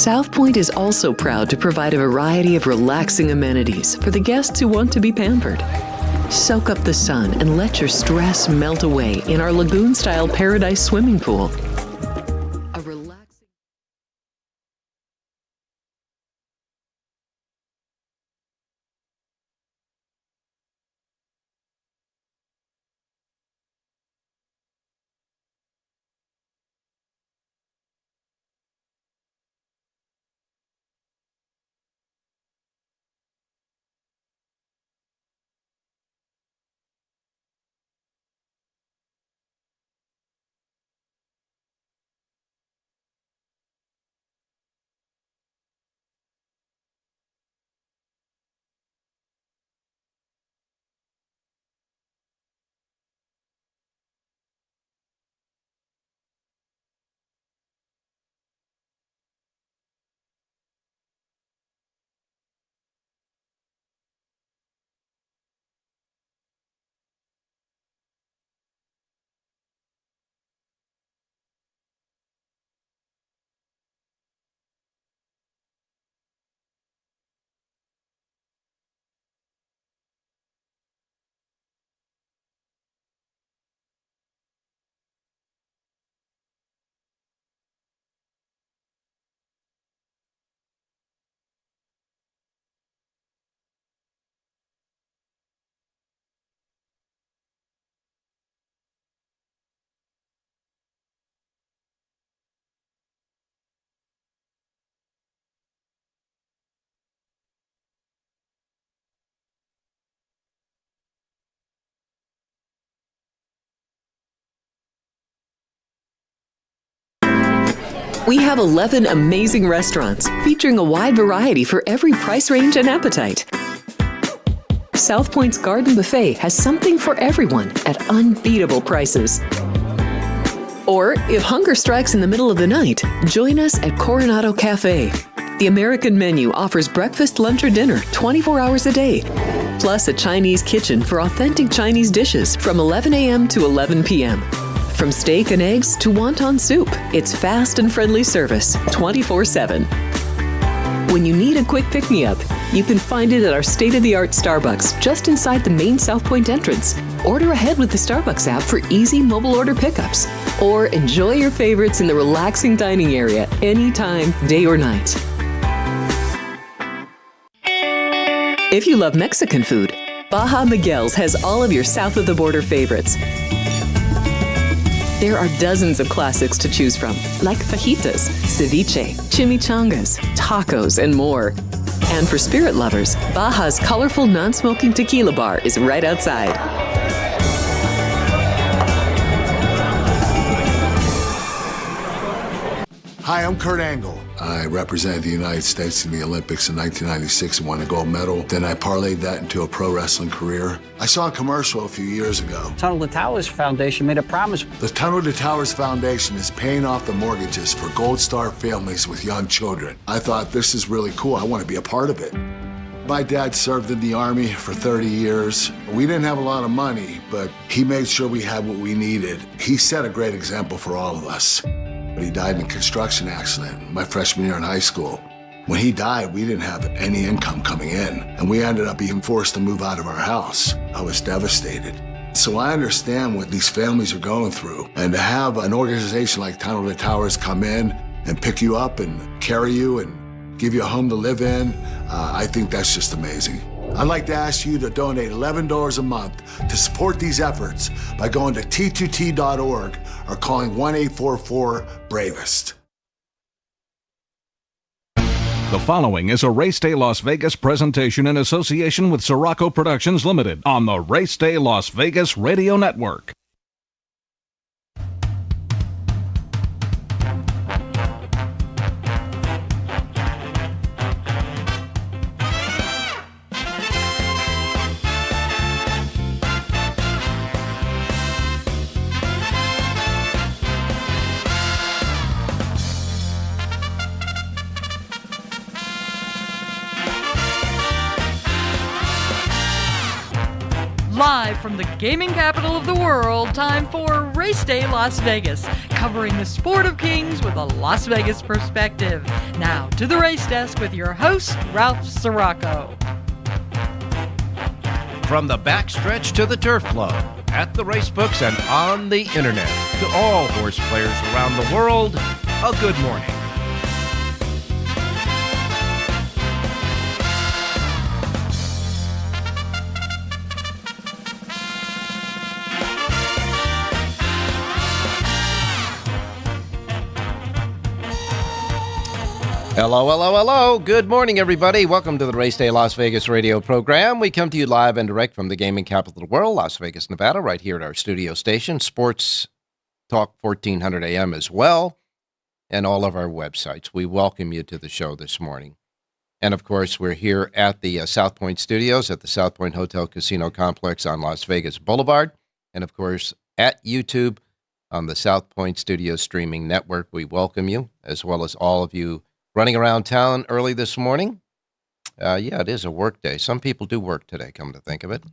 South Point is also proud to provide a variety of relaxing amenities for the guests who want to be pampered. Soak up the sun and let your stress melt away in our lagoon-style paradise swimming pool. A relaxing... We have 11 amazing restaurants featuring a wide variety for every price range and appetite. South Point's Garden Buffet has something for everyone at unbeatable prices. Or, if hunger strikes in the middle of the night, join us at Coronado Cafe. The American menu offers breakfast, lunch, or dinner 24 hours a day, plus a Chinese kitchen for authentic Chinese dishes from 11 a.m. to 11 p.m. From steak and eggs to wonton soup, it's fast and friendly service 24/7. When you need a quick pick-me-up, you can find it at our state-of-the-art Starbucks just inside the main South Point entrance. Order ahead with the Starbucks app for easy mobile order pickups. Or enjoy your favorites in the relaxing dining area anytime, day or night. If you love Mexican food, Baja Miguel's has all of your south-of-the-border favorites. There are dozens of classics to choose from, like fajitas, ceviche, chimichangas, tacos, and more. And for spirit lovers, Baja's colorful non-smoking tequila bar is right outside. Hi, I'm Kurt Angle. I represented the United States in the Olympics in 1996 and won a gold medal. Then I parlayed that into a pro wrestling career. I saw a commercial a few years ago. Tunnel to Towers Foundation made a promise. The Tunnel to Towers Foundation is paying off the mortgages for Gold Star families with young children. I thought, this is really cool. I want to be a part of it. My dad served in the Army for 30 years. We didn't have a lot of money, but he made sure we had what we needed. He set a great example for all of us. He died in a construction accident my freshman year in high school. When he died, we didn't have any income coming in, and we ended up being forced to move out of our house. I was devastated. So I understand what these families are going through, and to have an organization like Tunnel to Towers come in and pick you up and carry you and give you a home to live in, I think that's just amazing. I'd like to ask you to donate $11 a month to support these efforts by going to t2t.org or calling 1-844-BRAVEST. The following is a Race Day Las Vegas presentation in association with Siraco Productions Limited on the Race Day Las Vegas Radio Network. Live Live from the gaming capital of the world, time for Race Day Las Vegas, covering the sport of kings with a Las Vegas perspective. Now to the race desk with your host, Ralph Siraco. From the backstretch to the turf club, at the race books and on the internet, to all horse players around the world, a good morning. Hello, hello, hello. Good morning, everybody. Welcome to the Race Day Las Vegas radio program. We come to you live and direct from the gaming capital of the world, Las Vegas, Nevada, right here at our studio station, Sports Talk 1400 AM as well, and all of our websites. We welcome you to the show this morning. And, of course, we're here at the South Point Studios at the South Point Hotel Casino Complex on Las Vegas Boulevard. And, of course, at YouTube on the South Point Studios Streaming Network. We welcome you, as well as all of you running around town early this morning. Yeah, it is a work day. Some people do work today, come to think of it.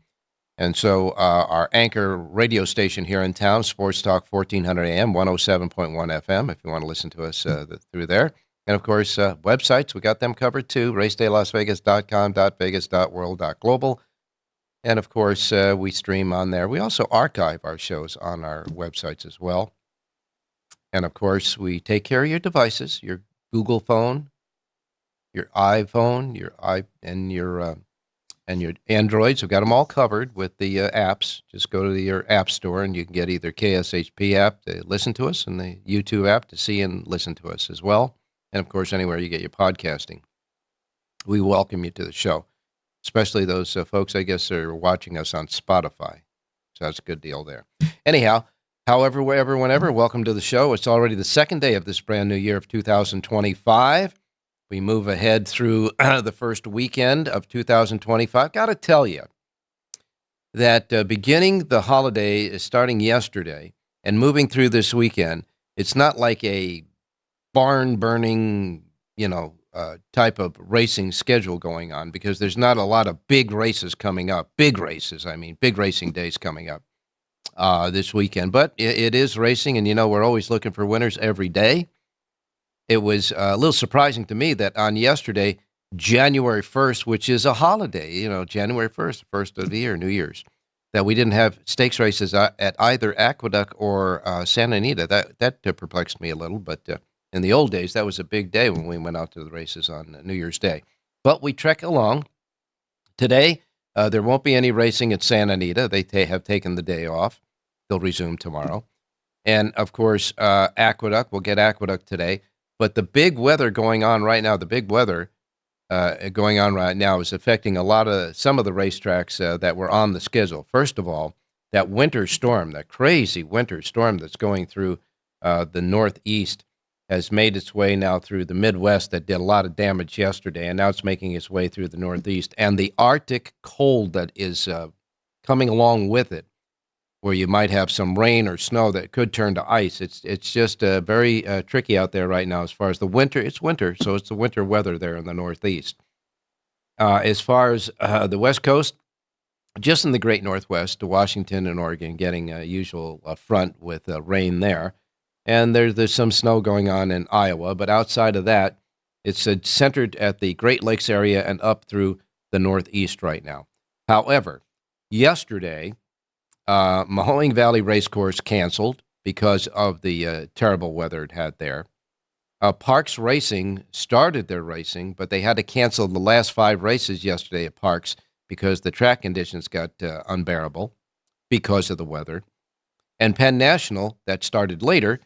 And so our anchor radio station here in town, Sports Talk 1400 AM, 107.1 FM, if you want to listen to us through there. And, of course, websites, we got them covered too, racedaylasvegas.com, .vegas, .world, .global. And, of course, we stream on there. We also archive our shows on our websites as well. And, of course, we take care of your devices, your Google phone, your iPhone, your Androids. We've got them all covered with the apps. Just go to your app store and you can get either KSHP app to listen to us and the YouTube app to see and listen to us as well. And, of course, anywhere you get your podcasting. We welcome you to the show, especially those folks, I guess, are watching us on Spotify. So that's a good deal there. Anyhow, however, wherever, whenever, welcome to the show. It's already the second day of this brand new year of 2025. We move ahead through the first weekend of 2025. Got to tell you that beginning the holiday is starting yesterday and moving through this weekend, it's not like a barn-burning, type of racing schedule going on because there's not a lot of big races coming up. Big races, big racing days coming up this weekend. But it is racing, and, we're always looking for winners every day. It was a little surprising to me that on yesterday, January 1st, which is a holiday, January 1st, first of the year, New Year's, that we didn't have stakes races at either Aqueduct or Santa Anita. That perplexed me a little, but in the old days, that was a big day when we went out to the races on New Year's Day. But we trek along. Today, there won't be any racing at Santa Anita. They have taken the day off. They'll resume tomorrow. And, of course, Aqueduct, we'll get Aqueduct today. But the big weather going on right now, is affecting some of the racetracks that were on the schedule. First of all, that winter storm, that crazy winter storm that's going through the Northeast has made its way now through the Midwest that did a lot of damage yesterday, and now it's making its way through the Northeast. And the Arctic cold that is coming along with it, where you might have some rain or snow that could turn to ice. It's just very tricky out there right now as far as the winter. It's winter, so it's the winter weather there in the Northeast. As far as the West Coast, just in the Great Northwest, to Washington and Oregon, getting a usual front with rain there. And there's some snow going on in Iowa, but outside of that, it's centered at the Great Lakes area and up through the Northeast right now. However, yesterday, Mahoning Valley Racecourse canceled because of the terrible weather it had there. Parks Racing started their racing, but they had to cancel the last 5 races yesterday at Parks because the track conditions got unbearable because of the weather. And Penn National, that started later,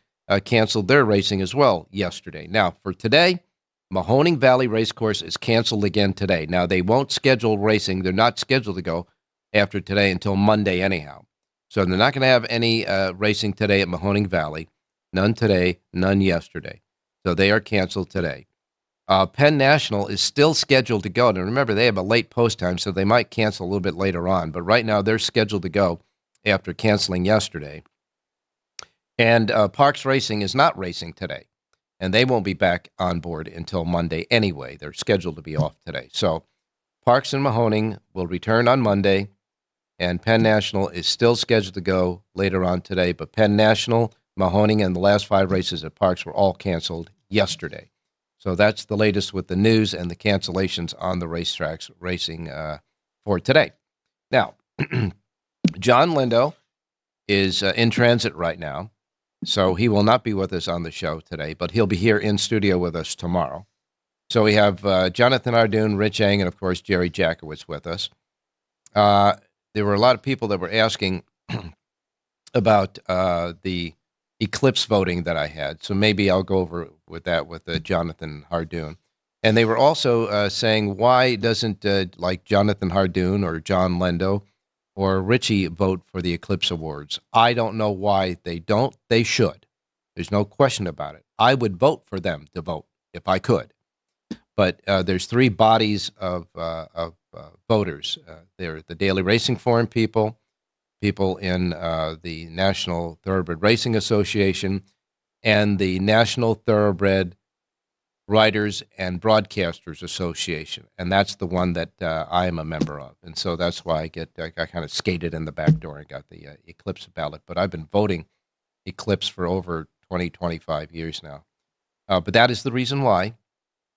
canceled their racing as well yesterday. Now, for today, Mahoning Valley Racecourse is canceled again today. Now, they won't schedule racing. They're not scheduled to go after today until Monday anyhow. So they're not going to have any racing today at Mahoning Valley. None today, none yesterday. So they are canceled today. Penn National is still scheduled to go. And remember, they have a late post time, so they might cancel a little bit later on. But right now, they're scheduled to go after canceling yesterday. And Parks Racing is not racing today. And they won't be back on board until Monday anyway. They're scheduled to be off today. So Parks and Mahoning will return on Monday. and Penn National is still scheduled to go later on today, but Penn National, Mahoning, and the last 5 races at Parks were all canceled yesterday. So that's the latest with the news and the cancellations on the racetracks racing for today. Now, John Lindo is in transit right now, so he will not be with us on the show today, but he'll be here in studio with us tomorrow. So we have Jonathan Hardoon, Rich Eng, and, of course, Jerry Jackowitz with us. There were a lot of people that were asking about the Eclipse voting that I had, so maybe I'll go over with that with Jonathan Hardoon. And they were also saying, why doesn't like Jonathan Hardoon or John Lindo or Richie vote for the Eclipse Awards? I don't know why they don't. They should. There's no question about it. I would vote for them to vote if I could. But there's 3 bodies of voters. They're the Daily Racing Forum people in the National Thoroughbred Racing Association, and the National Thoroughbred Writers and Broadcasters Association, and that's the one that I am a member of. And so that's why I kind of skated in the back door and got the Eclipse ballot. But I've been voting Eclipse for over 20, 25 years now. But that is the reason why.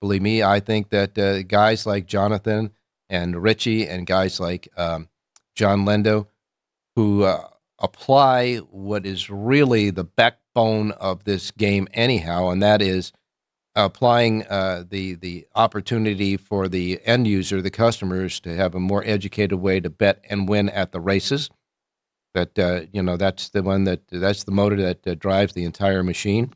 Believe me, I think that guys like Jonathan and Richie and guys like John Lindo, who apply what is really the backbone of this game anyhow, and that is applying the opportunity for the end user, the customers, to have a more educated way to bet and win at the races. That that's the motor that drives the entire machine.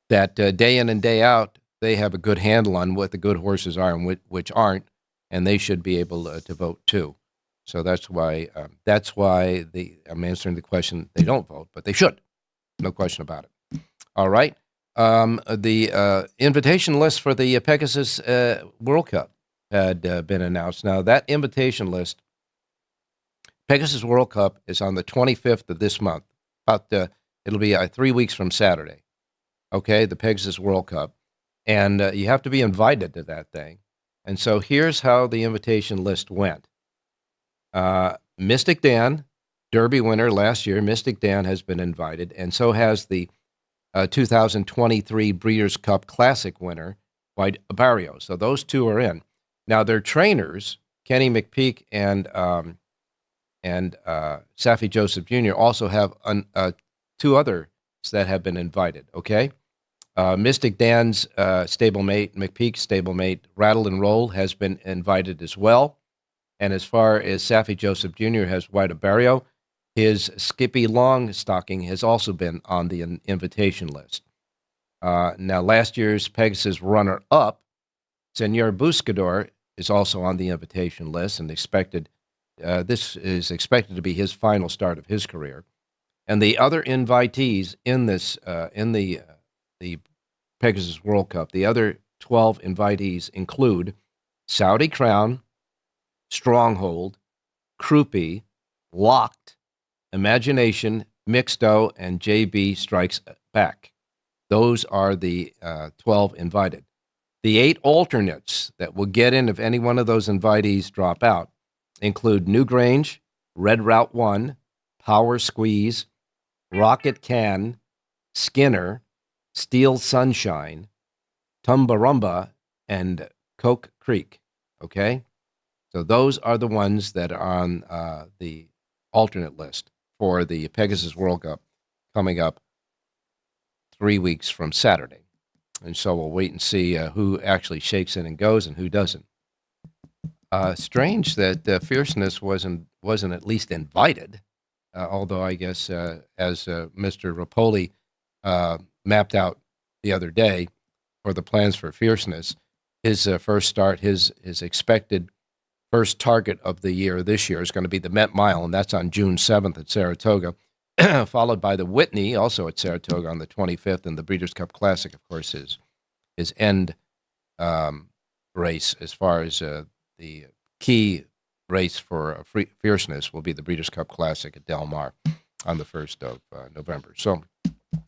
That day in and day out, they have a good handle on what the good horses are and which aren't, and they should be able to vote too. So that's why I'm answering the question. They don't vote, but they should. No question about it. All right. The invitation list for the Pegasus World Cup had been announced. Now, that invitation list, Pegasus World Cup, is on the 25th of this month. It'll be 3 weeks from Saturday. Okay, the Pegasus World Cup. And you have to be invited to that thing. And so here's how the invitation list went. Mystic Dan, Derby winner last year, Mystic Dan has been invited, and so has the 2023 Breeders' Cup Classic winner, White Barrio. So those 2 are in. Now, their trainers, Kenny McPeak and Safi Joseph Jr., also have 2 others that have been invited, okay? Mystic Dan's stablemate, McPeak's stablemate, Rattle and Roll, has been invited as well. And as far as Safi Joseph Jr. has White Barrio, his Skippy Longstocking has also been on the invitation list. Now, last year's Pegasus runner-up, Senor Buscador, is also on the invitation list, and this is expected to be his final start of his career. And the other invitees in this in the Pegasus World Cup, the other 12 invitees include Saudi Crown, Stronghold, Croupi, Locked, Imagination, Mixto, and JB Strikes Back. Those are the 12 invited. The 8 alternates that will get in if any one of those invitees drop out include Newgrange, Red Route 1, Power Squeeze, Rocket Can, Skinner, Steel Sunshine, Tumbarumba, and Coke Creek. Okay? So those are the ones that are on the alternate list for the Pegasus World Cup coming up 3 weeks from Saturday. And so we'll wait and see who actually shakes in and goes and who doesn't. Strange that Fierceness wasn't at least invited, although I guess as Mr. Rapoli mapped out the other day for the plans for Fierceness, his first start, his expected first target of the year this year is going to be the Met Mile, and that's on June 7th at Saratoga, followed by the Whitney, also at Saratoga on the 25th, and the Breeders' Cup Classic, of course, his end race as far as the key race for Fierceness will be the Breeders' Cup Classic at Del Mar on the 1st of November. So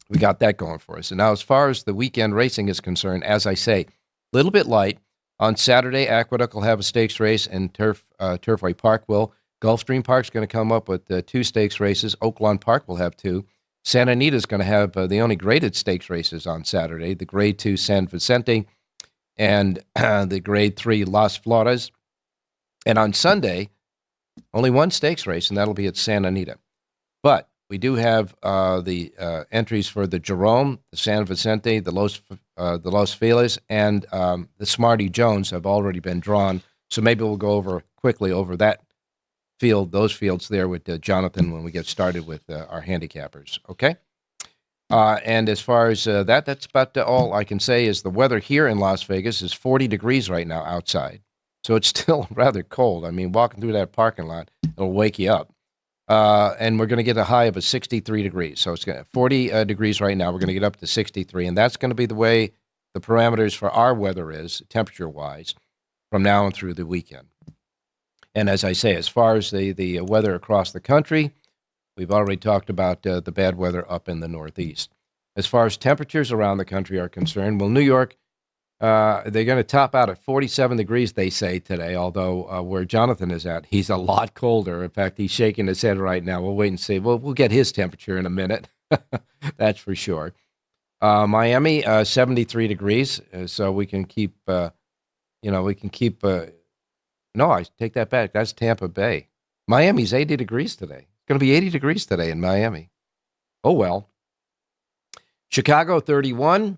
we got that going for us. And now as far as the weekend racing is concerned, as I say, a little bit light. On Saturday, Aqueduct will have a stakes race, and Turfway Park will. Gulfstream Park's going to come up with 2 stakes races. Oaklawn Park will have 2. Santa Anita's going to have the only graded stakes races on Saturday, the Grade 2 San Vicente and the Grade 3 Las Flores. And on Sunday, only 1 stakes race, and that'll be at Santa Anita. But we do have the entries for the Jerome, the San Vicente, the Los Feliz, and the Smarty Jones have already been drawn. So maybe we'll go quickly over those fields there with Jonathan when we get started with our handicappers. Okay. And as far as that's about all I can say is the weather here in Las Vegas is 40 degrees right now outside. So it's still rather cold. I mean, walking through that parking lot, it'll wake you up. And we're going to get a high of 63 degrees. So it's 40 degrees right now. We're going to get up to 63. And that's going to be the way the parameters for our weather is, temperature-wise, from now on through the weekend. And as I say, as far as the weather across the country, we've already talked about the bad weather up in the Northeast. As far as temperatures around the country are concerned, well, New York, they're going to top out at 47 degrees, they say today, although where Jonathan is at, he's a lot colder. In fact, he's shaking his head right now. We'll wait and see. We'll get his temperature in a minute. That's for sure. Miami, 73 degrees, so we can keep, no, I take that back. That's Tampa Bay. Miami's 80 degrees today. It's going to be 80 degrees today in Miami. Oh, well. Chicago, 31.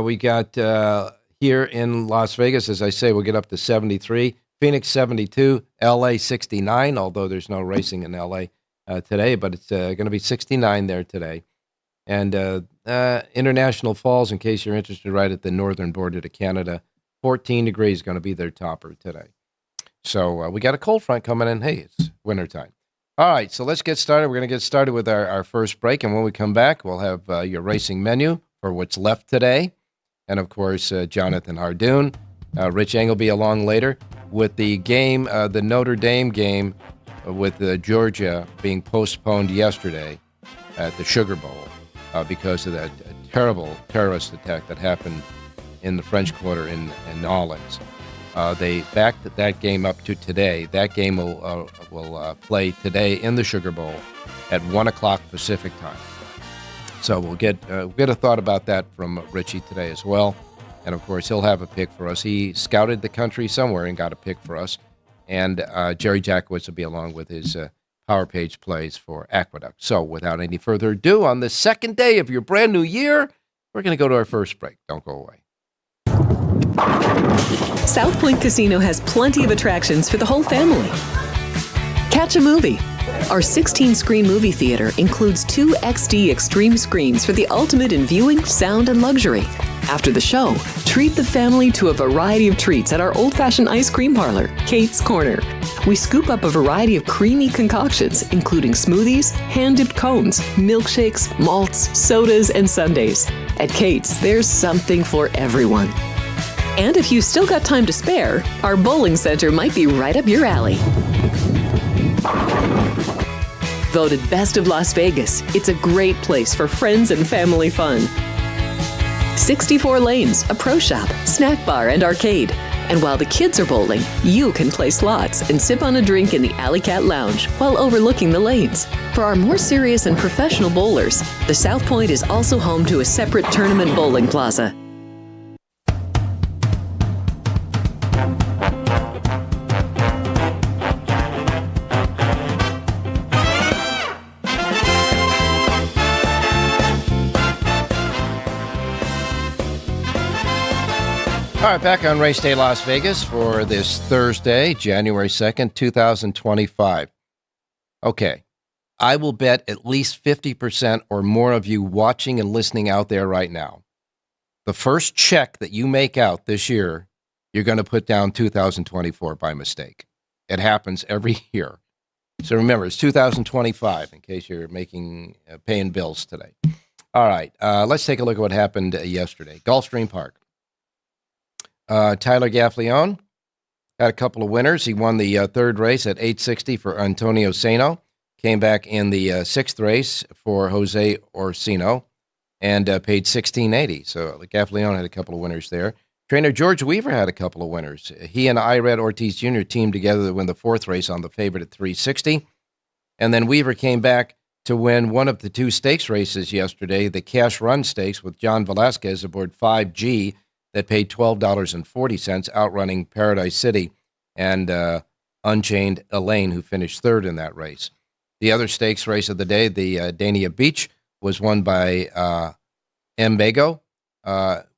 We got here in Las Vegas, as I say, we'll get up to 73. Phoenix, 72. L.A., 69, although there's no racing in L.A. Today, but it's going to be 69 there today. And International Falls, in case you're interested, right at the northern border to Canada, 14 degrees going to be their topper today. So we got a cold front coming in. Hey, it's wintertime. All right, so let's get started. We're going to get started with our first break, and when we come back, we'll have your racing menu for what's left today. And, of course, Jonathan Hardoon. Rich Engel will be along later with the game, the Notre Dame game with Georgia being postponed yesterday at the Sugar Bowl because of that terrible terrorist attack that happened in the French Quarter in New Orleans. They backed that game up to today. That game will play today in the Sugar Bowl at 1 o'clock Pacific time. So we'll get a thought about that from Richie today as well. And, of course, he'll have a pick for us. He scouted the country somewhere and got a pick for us. And Jerry Jackowitz will be along with his Power Page plays for Aqueduct. So without any further ado, on the second day of your brand new year, we're going to go to our first break. Don't go away. South Point Casino has plenty of attractions for the whole family. Catch a movie. Our 16-screen movie theater includes 2 XD Extreme screens for the ultimate in viewing, sound, and luxury. After the show, treat the family to a variety of treats at our old-fashioned ice cream parlor, Kate's Corner. We scoop up a variety of creamy concoctions, including smoothies, hand-dipped cones, milkshakes, malts, sodas, and sundaes. At Kate's, there's something for everyone. And if you've still got time to spare, our bowling center might be right up your alley. Voted Best of Las Vegas, it's a great place for friends and family fun. 64 lanes, a pro shop, snack bar, and arcade. And while the kids are bowling, you can play slots and sip on a drink in the Alley Cat Lounge while overlooking the lanes. For our more serious and professional bowlers, the South Point is also home to a separate tournament bowling plaza. All right, back on Race Day Las Vegas for this Thursday, January 2nd, 2025. Okay, I will bet at least 50% or more of you watching and listening out there right now, the first check that you make out this year, you're going to put down 2024 by mistake. It happens every year. So remember, it's 2025 in case you're paying bills today. All right, let's take a look at what happened yesterday. Gulfstream Park. Tyler Gaffalione had a couple of winners. He won the third race at 860 for Antonio Sano. Came back in the sixth race for Jose Orsino and paid $16.80. So Gaffalione had a couple of winners there. Trainer George Weaver had a couple of winners. He and Irad Ortiz Jr. teamed together to win the fourth race on the favorite at 360. And then Weaver came back to win one of the two stakes races yesterday, the Cash Run Stakes with John Velasquez aboard 5G that paid $12.40, outrunning Paradise City and Unchained Elaine, who finished third in that race. The other stakes race of the day, the Dania Beach, was won by Mbago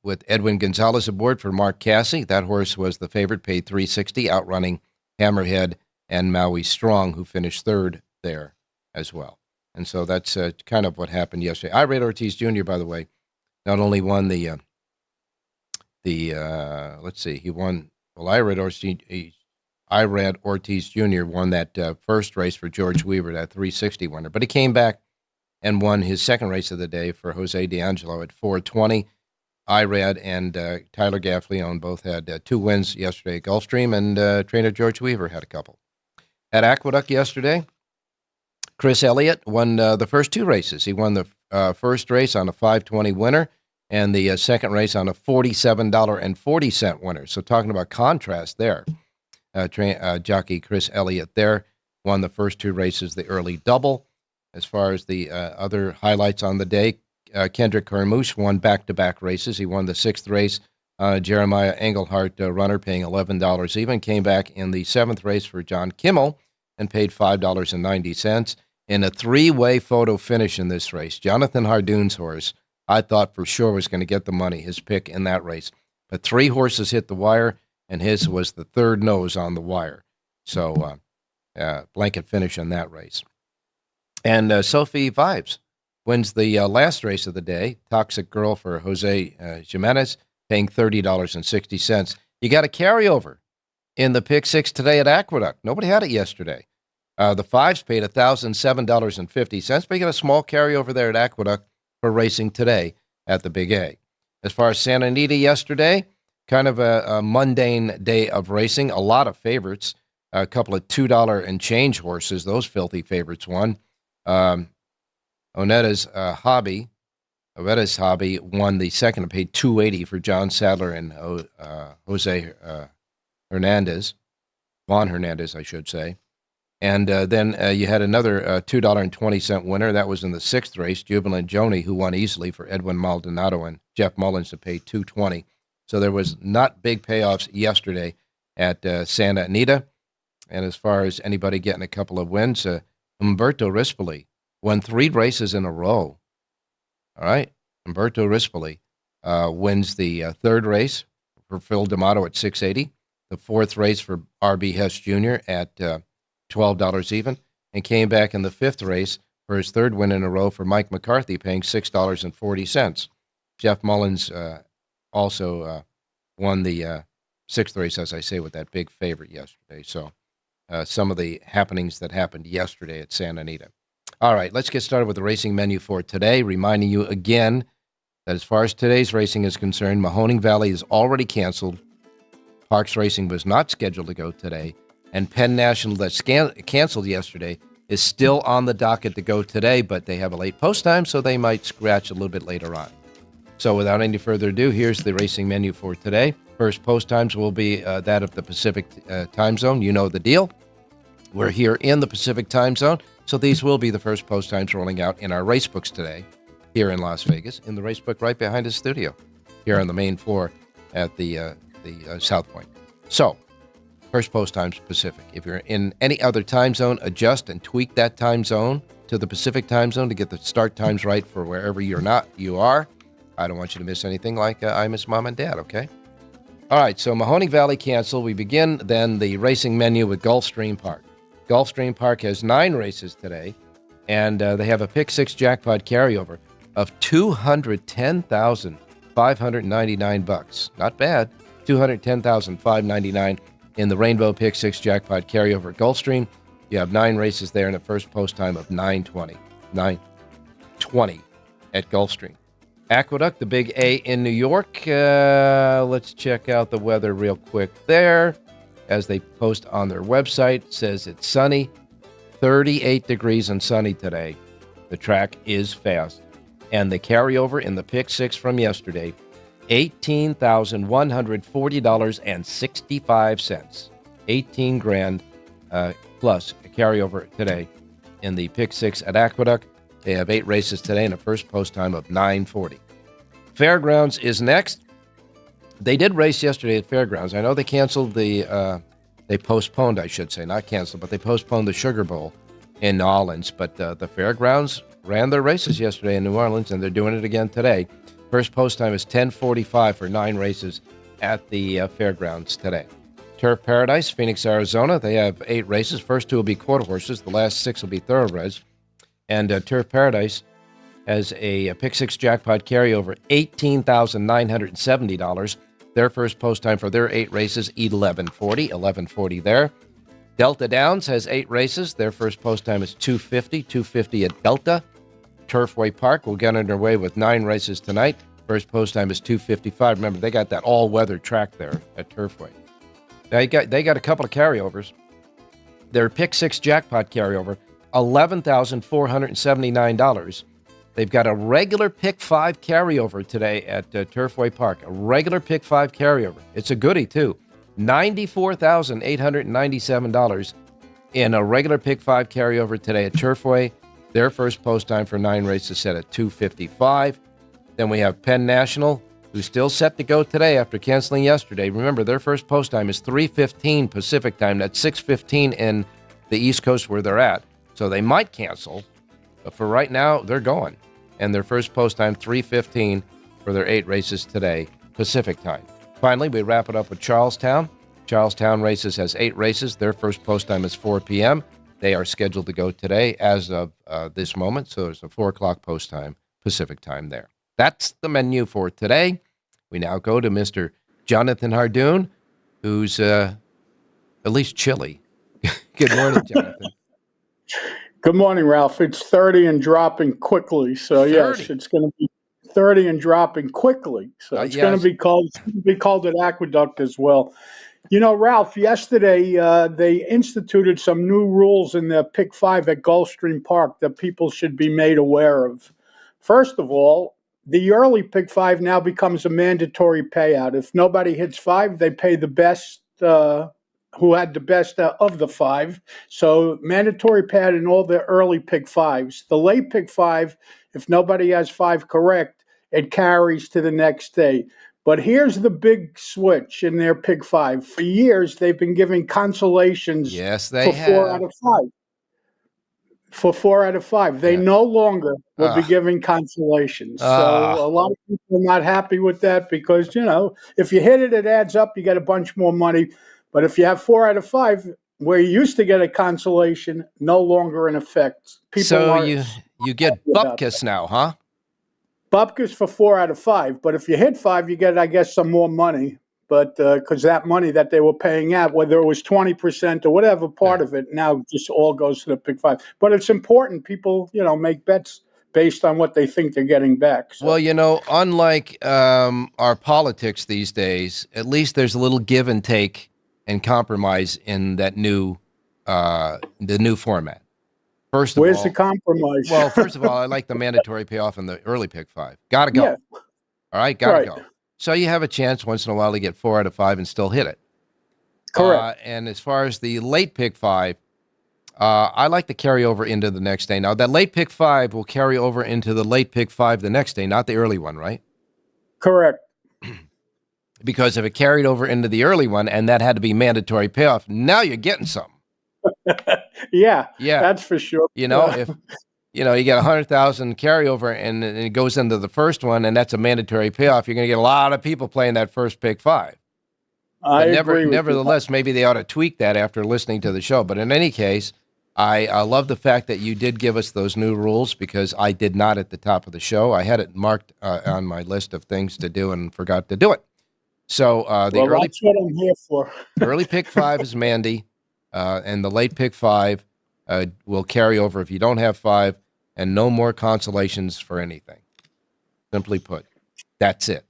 with Edwin Gonzalez aboard for Mark Cassie. That horse was the favorite, paid $360, outrunning Hammerhead and Maui Strong, who finished third there as well. And so that's kind of what happened yesterday. Irad Ortiz Jr., by the way, not only won he won, Irad Ortiz Jr. won that first race for George Weaver, that 360 winner. But he came back and won his second race of the day for Jose D'Angelo at 420. Irad and Tyler Gaffleone both had two wins yesterday at Gulfstream, and trainer George Weaver had a couple. At Aqueduct yesterday, Chris Elliott won the first two races. He won the first race on a 520 winner and the second race on a $47.40 winner. So talking about contrast there, jockey Chris Elliott there won the first two races, the early double. As far as the other highlights on the day, Kendrick Carmouche won back-to-back races. He won the sixth race, Jeremiah Engelhardt runner, paying $11 even. Came back in the seventh race for John Kimmel and paid $5.90. In a three-way photo finish in this race, Jonathan Hardoon's horse, I thought for sure was going to get the money, his pick in that race. But three horses hit the wire, and his was the third nose on the wire. So blanket finish in that race. And Sophie Vibes wins the last race of the day, Toxic Girl for Jose Jimenez, paying $30.60. You got a carryover in the pick six today at Aqueduct. Nobody had it yesterday. The fives paid $1,007.50, but you got a small carryover there at Aqueduct for racing today at the Big A. As far as Santa Anita yesterday, kind of a mundane day of racing. A lot of favorites, a couple of $2 and change horses. Those filthy favorites won. Onetta's Hobby won the second and paid $280 for John Sadler and Jose Hernandez, Juan Hernandez, I should say. And then you had another $2.20 winner. That was in the sixth race, Jubilant Joni, who won easily for Edwin Maldonado and Jeff Mullins to pay $2.20. So there was not big payoffs yesterday at Santa Anita. And as far as anybody getting a couple of wins, Umberto Rispoli won 3 races in a row. All right, Umberto Rispoli wins the third race for Phil D'Amato at $6.80, the fourth race for R.B. Hess Jr. at $12 even, and came back in the fifth race for his third win in a row for Mike McCarthy, paying $6.40. Jeff Mullins also won the sixth race, as I say, with that big favorite yesterday. So some of the happenings that happened yesterday at Santa Anita. All right, let's get started with the racing menu for today, reminding you again that as far as today's racing is concerned, Mahoning Valley is already canceled. Parks Racing was not scheduled to go today. And Penn National, that's canceled yesterday, is still on the docket to go today, but they have a late post time, so they might scratch a little bit later on. So without any further ado, here's the racing menu for today. First post times will be that of the Pacific time zone. You know the deal. We're here in the Pacific time zone, so these will be the first post times rolling out in our race books today here in Las Vegas, in the race book right behind the studio, here on the main floor at the South Point. So, first post times Pacific. If you're in any other time zone, adjust and tweak that time zone to the Pacific time zone to get the start times right for wherever you are. I don't want you to miss anything like I miss Mom and Dad, okay? All right, so Mahoning Valley canceled. We begin then the racing menu with Gulfstream Park. Gulfstream Park has 9 races today, and they have a pick 6 jackpot carryover of $210,599. Not bad. $210,599 in the Rainbow Pick 6 jackpot carryover at Gulfstream. You have 9 races there and a first post time of 9:20. 9:20 at Gulfstream. Aqueduct, the Big A in New York. Let's check out the weather real quick there. As they post on their website, it says it's sunny, 38 degrees and sunny today. The track is fast. And the carryover in the pick 6 from yesterday $18,140.65. 18 grand plus a carryover today in the Pick 6 at Aqueduct. They have 8 races today and a first post time of 9:40. Fairgrounds is next. They did race yesterday at Fairgrounds. I know they canceled they postponed, I should say, not canceled, but they postponed the Sugar Bowl in New Orleans. But the Fairgrounds ran their races yesterday in New Orleans, and they're doing it again today. First post time is 10:45 for 9 races at the Fairgrounds today. Turf Paradise, Phoenix, Arizona. They have 8 races. First 2 will be quarter horses. The last 6 will be thoroughbreds. And Turf Paradise has a Pick 6 jackpot carryover, $18,970. Their first post time for their 8 races, 11:40 there. Delta Downs has 8 races. Their first post time is 2:50 at Delta. Turfway Park will get underway with 9 races tonight. First post time is 2:55. Remember, they got that all-weather track there at Turfway. They got a couple of carryovers. Their Pick 6 jackpot carryover, $11,479. They've got a regular Pick 5 carryover today at Turfway Park. A regular Pick 5 carryover. It's a goodie, too. $94,897 in a regular Pick 5 carryover today at Turfway. Their first post time for 9 races set at 2:55. Then we have Penn National, who's still set to go today after canceling yesterday. Remember, their first post time is 3:15 Pacific time. That's 6:15 in the East Coast where they're at. So they might cancel, but for right now, they're going. And their first post time, 3:15 for their 8 races today, Pacific time. Finally, we wrap it up with Charlestown. Charlestown Races has 8 races. Their first post time is 4 p.m. They are scheduled to go today as of this moment. So there's a 4 o'clock post time, Pacific time there. That's the menu for today. We now go to Mr. Jonathan Hardoon, who's at least chilly. Good morning, Jonathan. Good morning, Ralph. It's 30 and dropping quickly. So 30. yes, it's going to be 30 and dropping quickly. So it's yes. going to be called an aqueduct as well. You know, Ralph, yesterday they instituted some new rules in the Pick 5 at Gulfstream Park that people should be made aware of. First of all, the early Pick 5 now becomes a mandatory payout. If nobody hits 5, they pay the best who had the best of the 5. So mandatory payout in all the early Pick 5s. The late Pick 5, if nobody has 5 correct, it carries to the next day. But here's the big switch in their Pick 5. For years, they've been giving consolations for 4 out of 5. For 4 out of 5. They no longer will be giving consolations. So a lot of people are not happy with that because, you know, if you hit it, it adds up. You get a bunch more money. But if you have 4 out of 5, where you used to get a consolation, no longer in effect. So you get bupkis now, huh? Bupkis for 4 out of 5. But if you hit 5, you get, I guess, some more money. But because that money that they were paying out, whether it was 20% or whatever part of it, now just all goes to the Pick 5. But it's important people, you know, make bets based on what they think they're getting back. So. Well, you know, unlike our politics these days, at least there's a little give and take and compromise in that the new format. First of Where's all, the compromise? Well, first of all, I like the mandatory payoff in the early Pick 5. Gotta go. Yeah. All right, gotta go. So you have a chance once in a while to get 4 out of 5 and still hit it. Correct. And as far as the late Pick 5, I like to carry over into the next day. Now, that late Pick 5 will carry over into the late Pick 5 the next day, not the early one, right? Correct. Because if it carried over into the early one and that had to be mandatory payoff, now you're getting something. Yeah, that's for sure. You know, if you get 100,000 carryover and it goes into the first one and that's a mandatory payoff, you're going to get a lot of people playing that first Pick 5. Nevertheless, maybe they ought to tweak that after listening to the show. But in any case, I love the fact that you did give us those new rules because I did not at the top of the show. I had it marked on my list of things to do and forgot to do it. So early, that's what I'm here for. early Pick 5 is Mandy, and the late Pick 5 will carry over if you don't have 5, and no more consolations for anything. Simply put, that's it.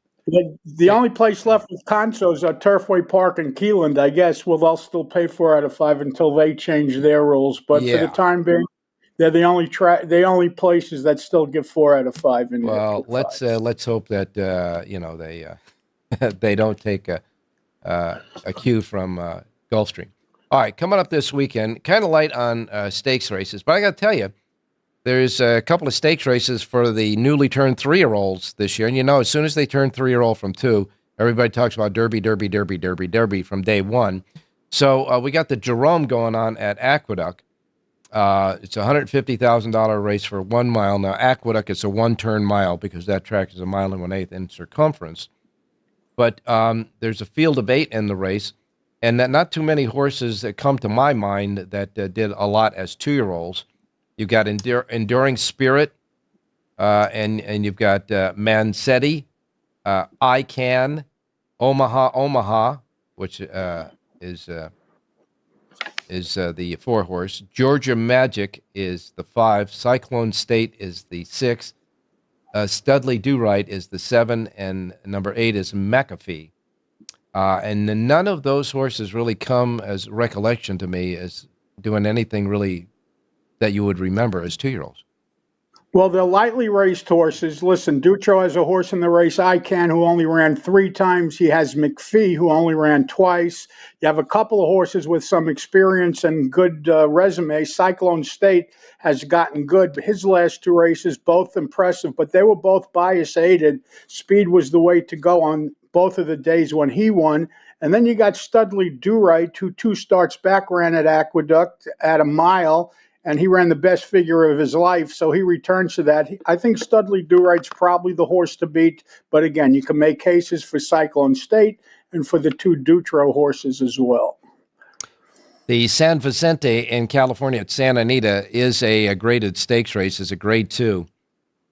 The only place left with consos are Turfway Park and Keeneland, I guess. Well, they'll still pay 4 out of 5 until they change their rules. But for the time being, They're the only places that still give 4 out of 5 in Well, the Pick let's hope that they they don't take a cue from Gulfstream. All right, coming up this weekend, kind of light on stakes races, but I got to tell you, there's a couple of stakes races for the newly turned 3-year-olds this year, and as soon as they turn 3-year-old from 2, everybody talks about Derby from day 1. So we got the Jerome going on at Aqueduct. It's a $150,000 race for 1 mile. Now, Aqueduct, it's a 1-turn mile because that track is 1 1/8 in circumference. But there's a field of 8 in the race, and not too many horses that come to my mind that did a lot as 2-year-olds. You've got Enduring Spirit, and you've got Mansetti, I Can, Omaha, which is the 4-horse. Georgia Magic is the 5. Cyclone State is the 6. Studley Do Right is the 7, and number 8 is McAfee. And none of those horses really come as recollection to me as doing anything really that you would remember as 2-year-olds. Well, they're lightly raced horses. Listen, Dutro has a horse in the race, I Can, who only ran 3 times. He has McPhee, who only ran twice. You have a couple of horses with some experience and good resume. Cyclone State has gotten good. His last 2 races, both impressive, but they were both bias-aided. Speed was the way to go on both of the days when he won. And then you got Studley Do Right, who 2 starts back ran at Aqueduct at 1 mile, and he ran the best figure of his life, so he returns to that. I think Studley Do Right's probably the horse to beat, but again, you can make cases for Cyclone State and for the 2 Dutro horses as well. The San Vicente in California at Santa Anita is a graded stakes race, is a grade 2.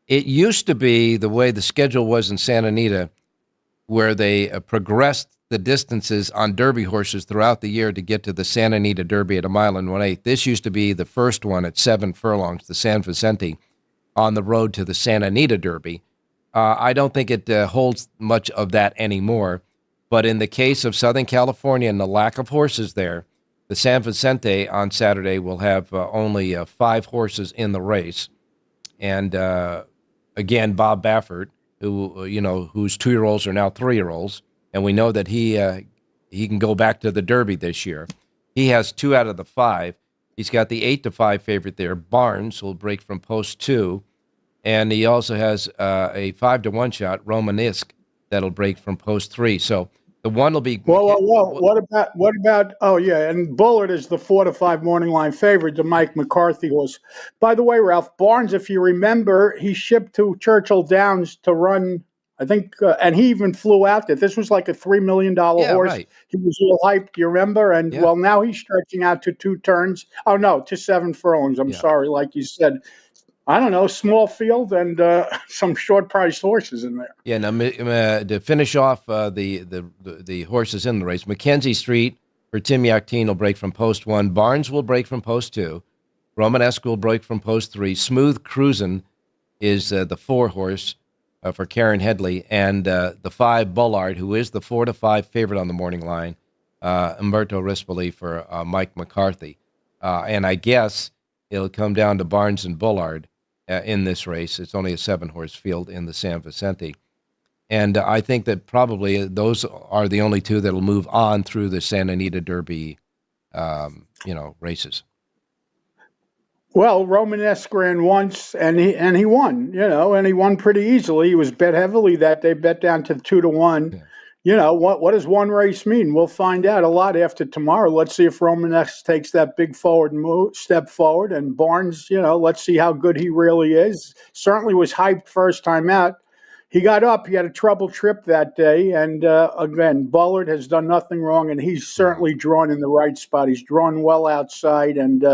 It used to be the way the schedule was in Santa Anita, where they progressed the distances on Derby horses throughout the year to get to the Santa Anita Derby at 1 1/8. This used to be the first one at 7 furlongs, the San Vicente, on the road to the Santa Anita Derby. I don't think it holds much of that anymore, but in the case of Southern California and the lack of horses there, the San Vicente on Saturday will have only 5 horses in the race. And again, Bob Baffert, whose 2-year-olds are now 3-year-olds, and we know that he can go back to the Derby this year. He has 2 out of the 5. He's got the 8-5 favorite there, Barnes, who'll break from post 2, and he also has a 5-1 shot, Romanesque, that'll break from post 3. So the one will be. Whoa! What about? Oh yeah, and Bullard is the 4-5 morning line favorite, the Mike McCarthy horse. By the way, Ralph, Barnes, if you remember, he shipped to Churchill Downs to run. I think, and he even flew out there. This was like a $3 million horse. Right. He was real hyped, you remember? And well, now he's stretching out to 2 turns. Oh no, to 7 furlongs. I'm sorry, like you said. I don't know, small field and some short-priced horses in there. Yeah, now to finish off the horses in the race, Mackenzie Street for Tim Yakteen will break from post 1. Barnes will break from post 2. Romanesque will break from post 3. Smooth Cruisin' is the 4-horse for Karen Headley, and the 5 Bullard, who is the 4-5 favorite on the morning line, Umberto Rispoli for Mike McCarthy. And I guess it'll come down to Barnes and Bullard in this race. It's only a 7-horse field in the San Vicente. And I think that probably those are the only 2 that'll move on through the Santa Anita Derby, races. Well, Romanesque ran once, and he won, and he won pretty easily. He was bet heavily that day, bet down to 2-1. Yeah. What does one race mean? We'll find out a lot after tomorrow. Let's see if Romanesque takes that big step forward, and Barnes, let's see how good he really is. Certainly was hyped first time out. He got up. He had a trouble trip that day, and again, Bullard has done nothing wrong, and he's certainly drawn in the right spot. He's drawn well outside, and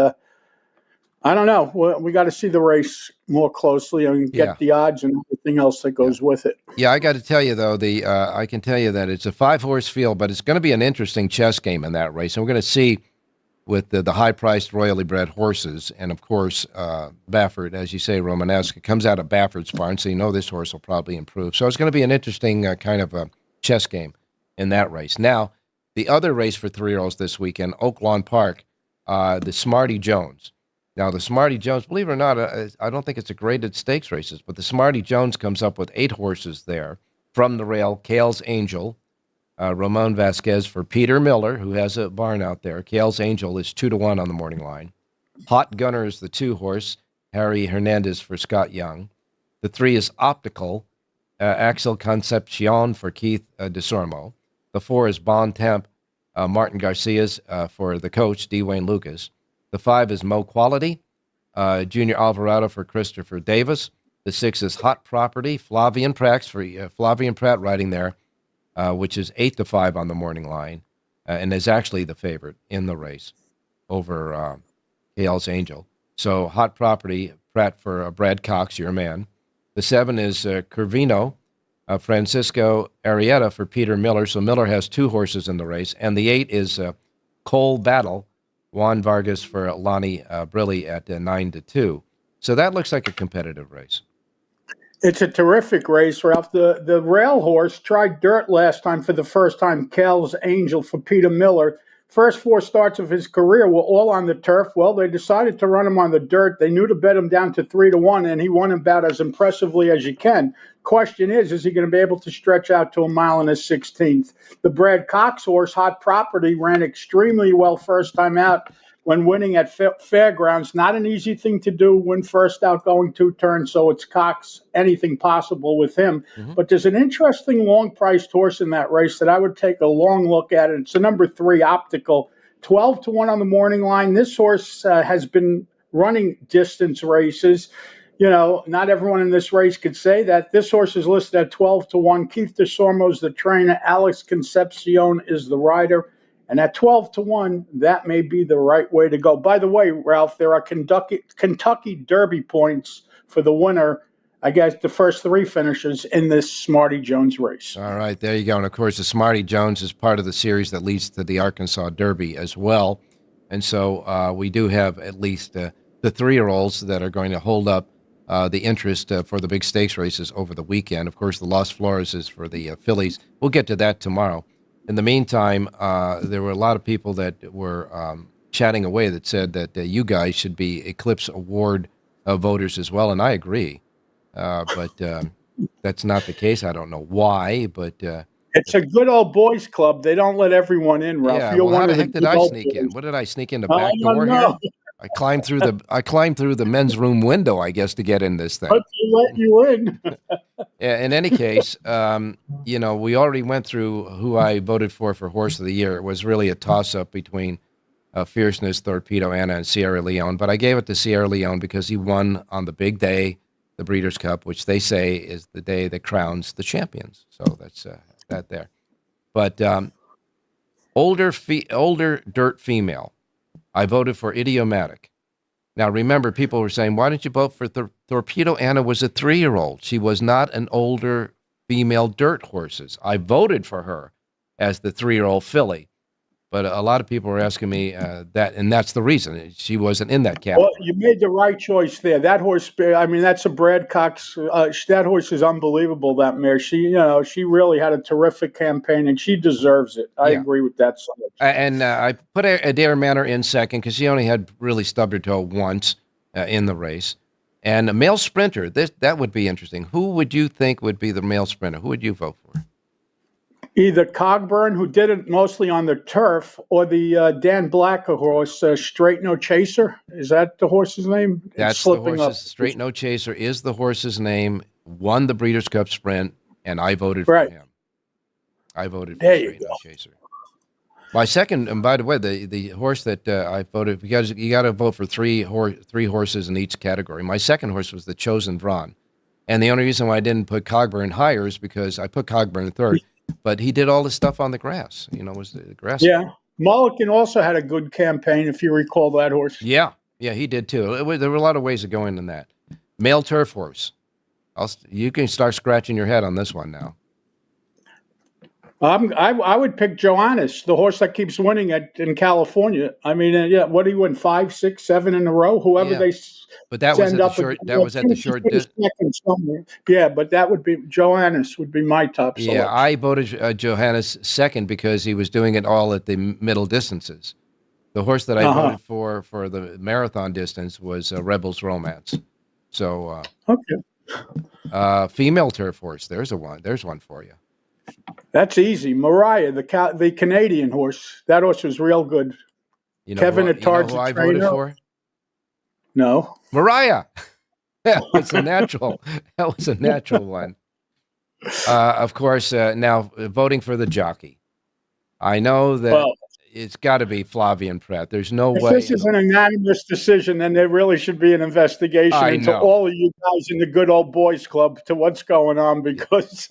I don't know. We got to see the race more closely and get the odds and everything else that goes with it. Yeah, I got to tell you, though, I can tell you that it's a 5-horse field, but it's going to be an interesting chess game in that race. And we're going to see with the high-priced royally bred horses, and, of course, Baffert, as you say, Romanesque. It comes out of Baffert's barn, so you know this horse will probably improve. So it's going to be an interesting kind of a chess game in that race. Now, the other race for 3-year-olds this weekend, Oak Lawn Park, the Smarty Jones. Now, the Smarty Jones, believe it or not, I don't think it's a graded stakes races, but the Smarty Jones comes up with 8 horses there from the rail. Kale's Angel, Ramon Vasquez for Peter Miller, who has a barn out there. Kale's Angel is 2-1 on the morning line. Hot Gunner is the 2 horse. Harry Hernandez for Scott Young. The 3 is Optical, Axel Concepcion for Keith DeSormo. The 4 is Bon Temp, Martin Garcia's for the coach, D. Wayne Lucas. The 5 is Mo Quality, Junior Alvarado for Christopher Davis. The 6 is Hot Property, Flavian Pratt riding there, which is 8-5 on the morning line, and is actually the favorite in the race over Kale's Angel. So Hot Property, Pratt for Brad Cox, your man. The 7 is Curvino, Francisco Arrieta for Peter Miller. So Miller has 2 horses in the race. And the 8 is Cole Battle, Juan Vargas for Lonnie Brilli at 9-2. So that looks like a competitive race. It's a terrific race, Ralph. The rail horse tried dirt last time for the first time, Kale's Angel for Peter Miller. First 4 starts of his career were all on the turf. Well, they decided to run him on the dirt. They knew to bet him down to 3-1, and he won about as impressively as you can. Question is he going to be able to stretch out to 1 mile and a 16th? The Brad Cox horse, Hot Property, ran extremely well first time out when winning at Fairgrounds. Not an easy thing to do, win first out going 2 turns, so it's Cox, anything possible with him. Mm-hmm. But there's an interesting long-priced horse in that race that I would take a long look at. It's the number 3, Optical, 12-1 on the morning line. This horse has been running distance races. You know, not everyone in this race could say that. This horse is listed at 12-1. Keith DeSormo's the trainer. Alex Concepcion is the rider. And at 12-1, that may be the right way to go. By the way, Ralph, there are Kentucky Derby points for the winner, I guess the first 3 finishers in this Smarty Jones race. All right, there you go. And, of course, the Smarty Jones is part of the series that leads to the Arkansas Derby as well. And so we do have at least the 3-year-olds that are going to hold up the interest for the big stakes races over the weekend. Of course, the Las Flores is for the fillies. We'll get to that tomorrow. In the meantime, there were a lot of people that were chatting away that said that you guys should be Eclipse Award voters as well, and I agree. But that's not the case. I don't know why, but... it's a good old boys club. They don't let everyone in, Ralph. Yeah, You're well, how one the of heck did I sneak in? What did I sneak in the back door here? I climbed through the men's room window, I guess, to get in this thing. But they let you in. Yeah, in any case, you know, we already went through who I voted for Horse of the Year. It was really a toss-up between Fierceness, Torpedo Anna, and Sierra Leone. But I gave it to Sierra Leone because he won on the big day, the Breeders' Cup, which they say is the day that crowns the champions. So that's that there. But older dirt female, I voted for Idiomatic. Now, remember, people were saying, why didn't you vote for Torpedo Anna was a 3-year-old. She was not an older female dirt horses. I voted for her as the 3-year-old filly. But a lot of people were asking me that, and that's the reason. She wasn't in that category. Well, you made the right choice there. That horse, I mean, that's a Brad Cox. That horse is unbelievable, that mare. She really had a terrific campaign, and she deserves it. I agree with that so much. And I put Adair Manor in second because she only had really stubbed her toe once in the race. And a male sprinter, that would be interesting. Who would you think would be the male sprinter? Who would you vote for? Either Cogburn, who did it mostly on the turf, or the Dan Blacker horse, Straight No Chaser. Is that the horse's name? That's the horse's. Straight No Chaser is the horse's name. Won the Breeders' Cup Sprint, and I voted for him. I voted for Straight No Chaser. My second, and by the way, the horse that I voted, because you got to vote for three horses in each category. My second horse was the Chosen Vron, and the only reason why I didn't put Cogburn higher is because I put Cogburn third. But he did all the stuff on the grass. You know, was the grass. Yeah. Mulligan also had a good campaign, if you recall that horse. Yeah, he did too. There were a lot of ways of going in that. Male turf horse. You can start scratching your head on this one now. I would pick Johannes, the horse that keeps winning in California. I mean, what do you win? 5, 6, 7 in a row? Whoever they but that was at the short. That was at the short distance. Yeah, but that would be Johannes would be my top selection. Yeah, I voted Johannes second because he was doing it all at the middle distances. The horse that I voted for the marathon distance was Rebel's Romance. So, Okay. female turf horse. There's one for you. That's easy. Mariah, the Canadian horse. That horse was real good. You know Kevin who, Attard's who I a trainer. voted for? No. Mariah. That was a natural. That was a natural one. Of course, now voting for the jockey. I know that it's got to be Flavien Prat. There's no way. If this is an unanimous decision, then there really should be an investigation into all of you guys in the good old boys club to what's going on, because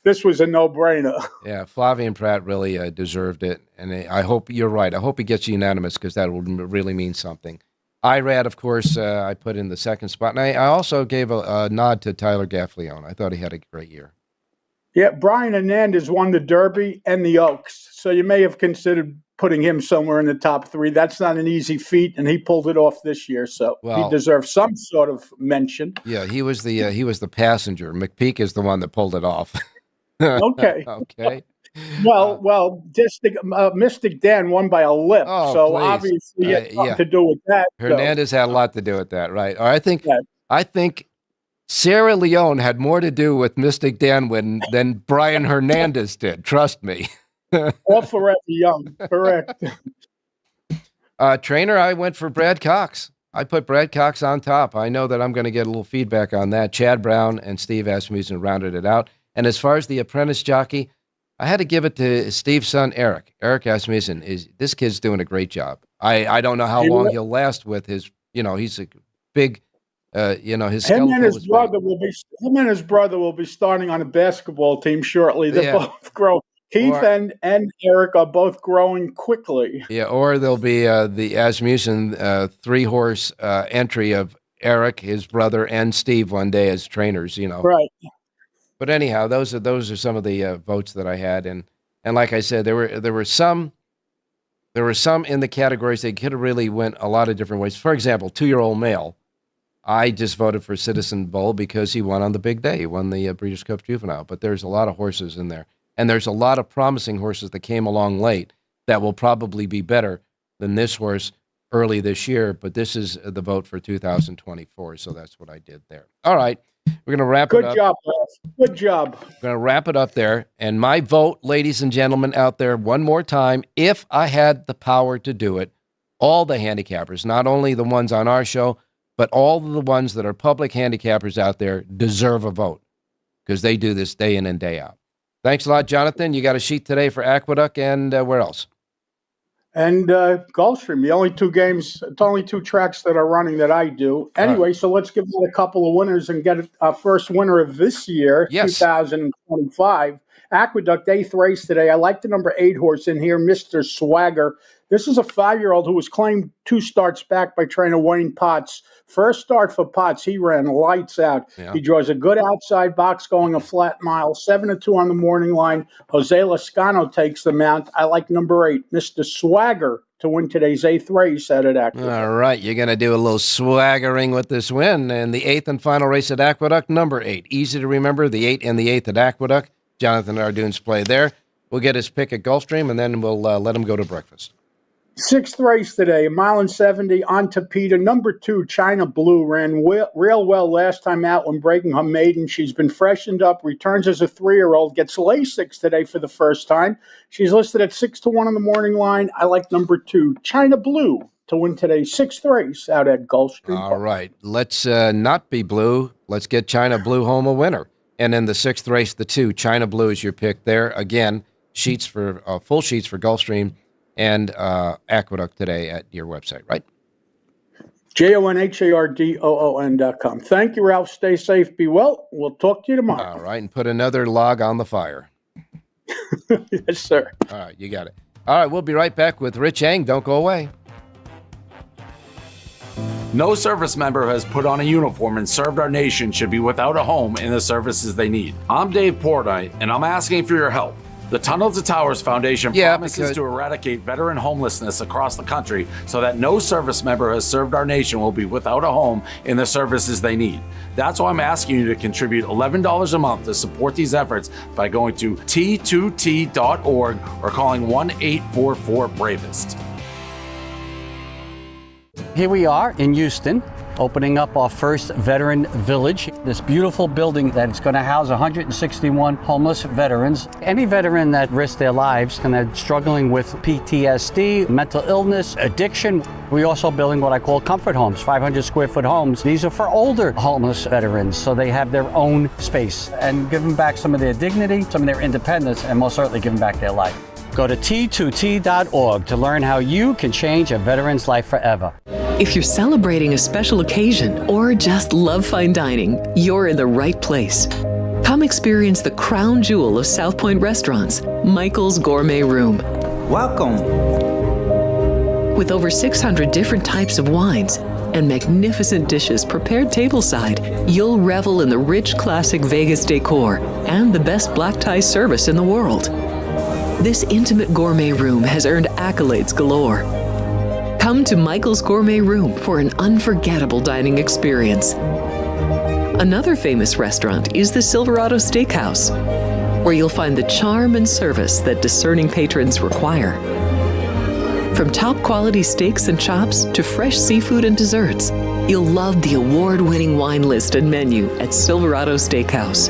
this was a no-brainer. Yeah, Flavien Prat really deserved it, and I hope you're right. I hope he gets unanimous, because that would really mean something. Irad, of course, I put in the second spot, and I also gave a nod to Tyler Gaffleone. I thought he had a great year. Yeah, Brian Hernandez won the Derby and the Oaks, so you may have considered putting him somewhere in the top 3. That's not an easy feat, and he pulled it off this year, so he deserves some sort of mention. Yeah, he was the passenger. McPeak is the one that pulled it off. Okay. Okay. Well, Mystic Dan won by a lip, so please. obviously it had something to do with that. Hernandez had a lot to do with that, right? Or I think Sarah Leone had more to do with Mystic Dan than Brian Hernandez did. Trust me. Or Forever Young, correct. Trainer, I went for Brad Cox. I put Brad Cox on top. I know that I'm going to get a little feedback on that. Chad Brown and Steve Asmussen rounded it out. And as far as the apprentice jockey, I had to give it to Steve's son, Eric. Eric Asmussen. This kid's doing a great job. I don't know how long he'll last with his, he's a big, his him and his brother will be starting on a basketball team shortly. They're both grown. Keith and Eric are both growing quickly. Yeah, or there'll be the Asmussen 3-horse entry of Eric, his brother, and Steve one day as trainers. Right. But anyhow, those are some of the votes that I had, and like I said, there were some in the categories that could have really went a lot of different ways. For example, 2-year-old male, I just voted for Citizen Bull because he won on the big day. He won the Breeders' Cup Juvenile. But there's a lot of horses in there. And there's a lot of promising horses that came along late that will probably be better than this horse early this year. But this is the vote for 2024. So that's what I did there. All right. We're going to wrap it up. Good job, Ralph. Good job. We're going to wrap it up there. And my vote, ladies and gentlemen out there, one more time, if I had the power to do it, all the handicappers, not only the ones on our show, but all of the ones that are public handicappers out there deserve a vote, because they do this day in and day out. Thanks a lot, Jonathan. You got a sheet today for Aqueduct and where else? And Gulfstream. The only 2 games, it's only 2 tracks that are running that I do. Anyway, So let's give it a couple of winners and get our first winner of this year, 2025. Aqueduct, 8th race today. I like the number 8 horse in here, Mr. Swagger. This is a 5-year-old who was claimed 2 starts back by trainer Wayne Potts. First start for Potts, he ran lights out. Yeah. He draws a good outside box going a flat mile, 7-2 on the morning line. Jose Lascano takes the mount. I like number 8, Mr. Swagger, to win today's 8th race at Aqueduct. All right, you're going to do a little swaggering with this win. And the 8th and final race at Aqueduct, number 8. Easy to remember, the 8 and the 8th at Aqueduct. Jonathan Hardoon's play there. We'll get his pick at Gulfstream, and then we'll let him go to breakfast. 6th race today, 1.70 on to Peter. Number 2, China Blue, ran real well last time out when breaking her maiden. She's been freshened up, returns as a 3-year-old, gets Lasix today for the first time. She's listed at 6-1 on the morning line. I like number 2, China Blue, to win today's 6th race out at Gulfstream. All right, let's not be blue. Let's get China Blue home a winner. And in the 6th race, the 2, China Blue is your pick there. Again, sheets for full sheets for Gulfstream and Aqueduct today at your website, right? JONHARDOON.com. Thank you, Ralph. Stay safe. Be well. We'll talk to you tomorrow. All right, and put another log on the fire. Yes, sir. All right, you got it. All right, we'll be right back with Rich Eng. Don't go away. No service member who has put on a uniform and served our nation should be without a home in the services they need. I'm Dave Portnoy, and I'm asking for your help. The Tunnel to Towers Foundation promises to eradicate veteran homelessness across the country so that no service member who has served our nation will be without a home in the services they need. That's why I'm asking you to contribute $11 a month to support these efforts by going to T2T.org or calling 1-844-BRAVEST. Here we are in Houston, opening up our first veteran village. This beautiful building that's going to house 161 homeless veterans. Any veteran that risks their lives and are struggling with PTSD, mental illness, addiction. We're also building what I call comfort homes, 500 square foot homes. These are for older homeless veterans, so they have their own space and give them back some of their dignity, some of their independence, and most certainly give them back their life. Go to T2T.org to learn how you can change a veteran's life forever. If you're celebrating a special occasion or just love fine dining, you're in the right place. Come experience the crown jewel of South Point restaurants, Michael's Gourmet Room. Welcome. With over 600 different types of wines and magnificent dishes prepared tableside, you'll revel in the rich classic Vegas decor and the best black tie service in the world. This intimate gourmet room has earned accolades galore. Come to Michael's Gourmet Room for an unforgettable dining experience. Another famous restaurant is the Silverado Steakhouse, where you'll find the charm and service that discerning patrons require. From top quality steaks and chops to fresh seafood and desserts, you'll love the award-winning wine list and menu at Silverado Steakhouse.